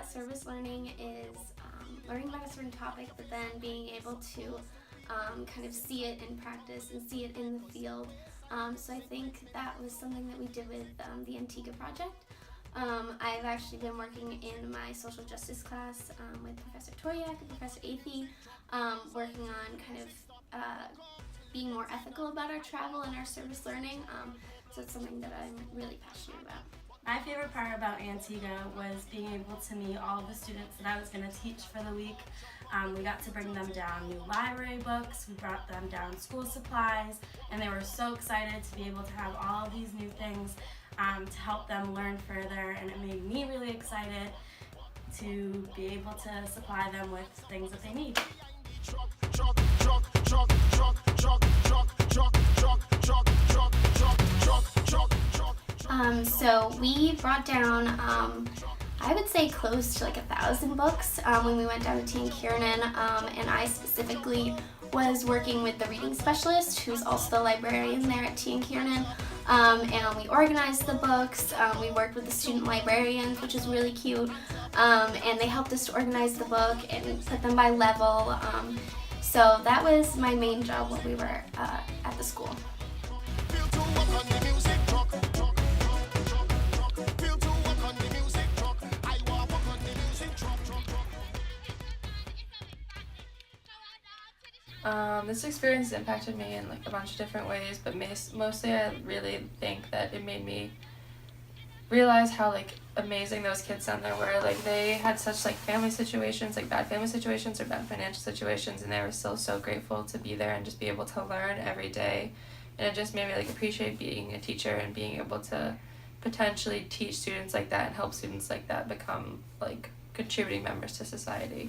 about service learning is learning about a certain topic, but then being able to kind of see it in practice and see it in the field. So I think that was something that we did with the Antigua project. I've actually been working in my social justice class with Professor Toyak and Professor Athey, working on kind of being more ethical about our travel and our service learning. So it's something that I'm really passionate about. My favorite part about Antigua was being able to meet all the students that I was going to teach for the week. We got to bring them down new library books, we brought them down school supplies, and they were so excited to be able to have all of these new things to help them learn further, and it made me really excited to be able to supply them with things that they need. So we brought down, I would say close to like 1,000 books when we went down to T and Kiernan, and I specifically was working with the reading specialist, who's also the librarian there at T and Kiernan, and we organized the books. We worked with the student librarians, which is really cute, and they helped us to organize the book and put them by level. So that was my main job while we were at the school. This experience impacted me in like a bunch of different ways, but mostly I really think that it made me realize how like amazing those kids down there were. Like they had such like family situations, like bad family situations or bad financial situations, and they were still so grateful to be there and just be able to learn every day. And it just made me like appreciate being a teacher and being able to potentially teach students like that and help students like that become like contributing members to society.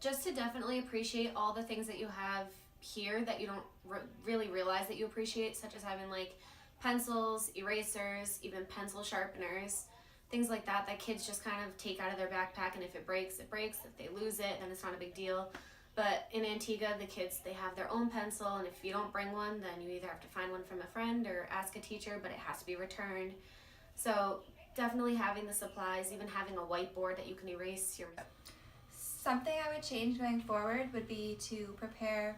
Just to definitely appreciate all the things that you have here that you don't really realize that you appreciate, such as having like pencils, erasers, even pencil sharpeners, things like that kids just kind of take out of their backpack, and if it breaks, it breaks. If they lose it, then it's not a big deal. But in Antigua, the kids, they have their own pencil, and if you don't bring one, then you either have to find one from a friend or ask a teacher, but it has to be returned. So definitely having the supplies, even having a whiteboard that you can erase your... Something I would change going forward would be to prepare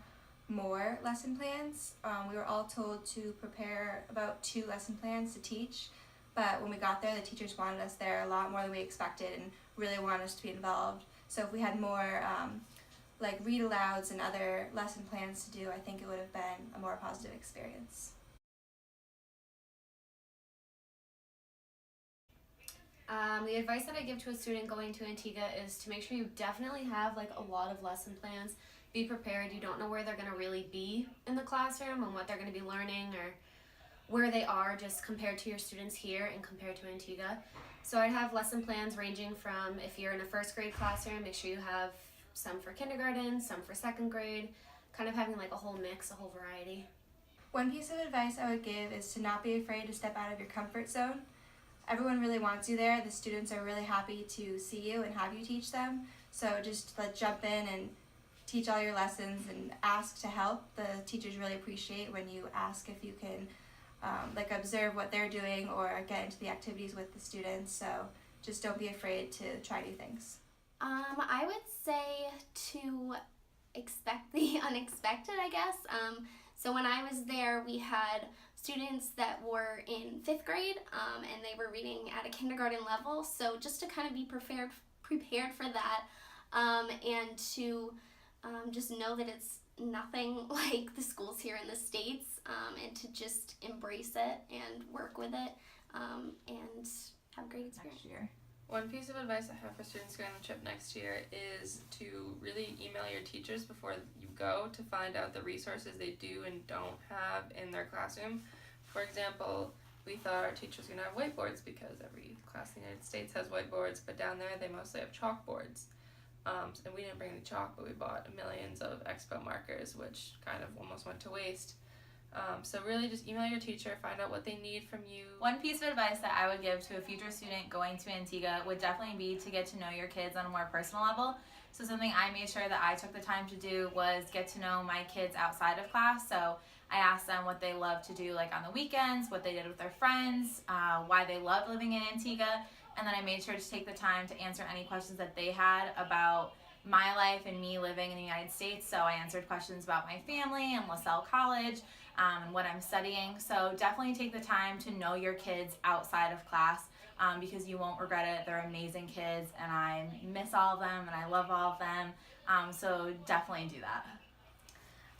more lesson plans. We were all told to prepare about 2 lesson plans to teach, but when we got there, the teachers wanted us there a lot more than we expected and really wanted us to be involved. So if we had more like read alouds and other lesson plans to do, I think it would have been a more positive experience. The advice that I give to a student going to Antigua is to make sure you definitely have like a lot of lesson plans. Be prepared. You don't know where they're going to really be in the classroom and what they're going to be learning or where they are just compared to your students here and compared to Antigua. So I'd have lesson plans ranging from, if you're in a first grade classroom, make sure you have some for kindergarten, some for second grade, kind of having like a whole mix, a whole variety. One piece of advice I would give is to not be afraid to step out of your comfort zone. Everyone really wants you there. The students are really happy to see you and have you teach them. So just jump in and teach all your lessons and ask to help. The teachers really appreciate when you ask if you can like observe what they're doing or get into the activities with the students. So just don't be afraid to try new things. I would say to expect the unexpected, I guess. So when I was there, we had students that were in 5th grade, and they were reading at a kindergarten level. So just to kind of be prepared for that, and to just know that it's nothing like the schools here in the States, and to just embrace it and work with it, and have a great experience. Next year. One piece of advice I have for students going on the trip next year is to really email your teachers before you go to find out the resources they do and don't have in their classroom. For example, we thought our teachers were going to have whiteboards because every class in the United States has whiteboards, but down there they mostly have chalkboards. And we didn't bring the chalk, but we bought millions of Expo markers, which kind of almost went to waste. So really just email your teacher, find out what they need from you. One piece of advice that I would give to a future student going to Antigua would definitely be to get to know your kids on a more personal level. So something I made sure that I took the time to do was get to know my kids outside of class. So I asked them what they love to do like on the weekends, what they did with their friends, why they loved living in Antigua, and then I made sure to take the time to answer any questions that they had about my life and me living in the United States. So I answered questions about my family and Lasell College and what I'm studying. So definitely take the time to know your kids outside of class because you won't regret it. They're amazing kids and I miss all of them and I love all of them. So definitely do that.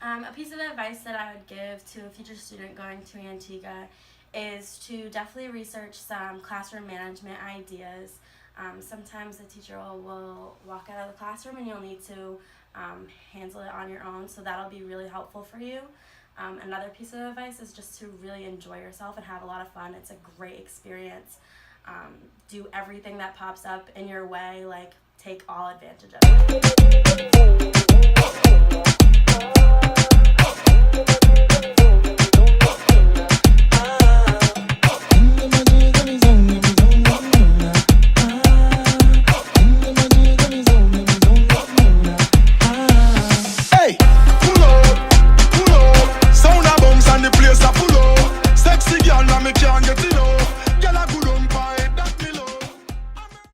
A piece of advice that I would give to a future student going to Antigua is to definitely research some classroom management ideas. Sometimes the teacher will walk out of the classroom and you'll need to handle it on your own, so that'll be really helpful for you. Another piece of advice is just to really enjoy yourself and have a lot of fun. It's a great experience. Do everything that pops up in your way, like take all advantage of it.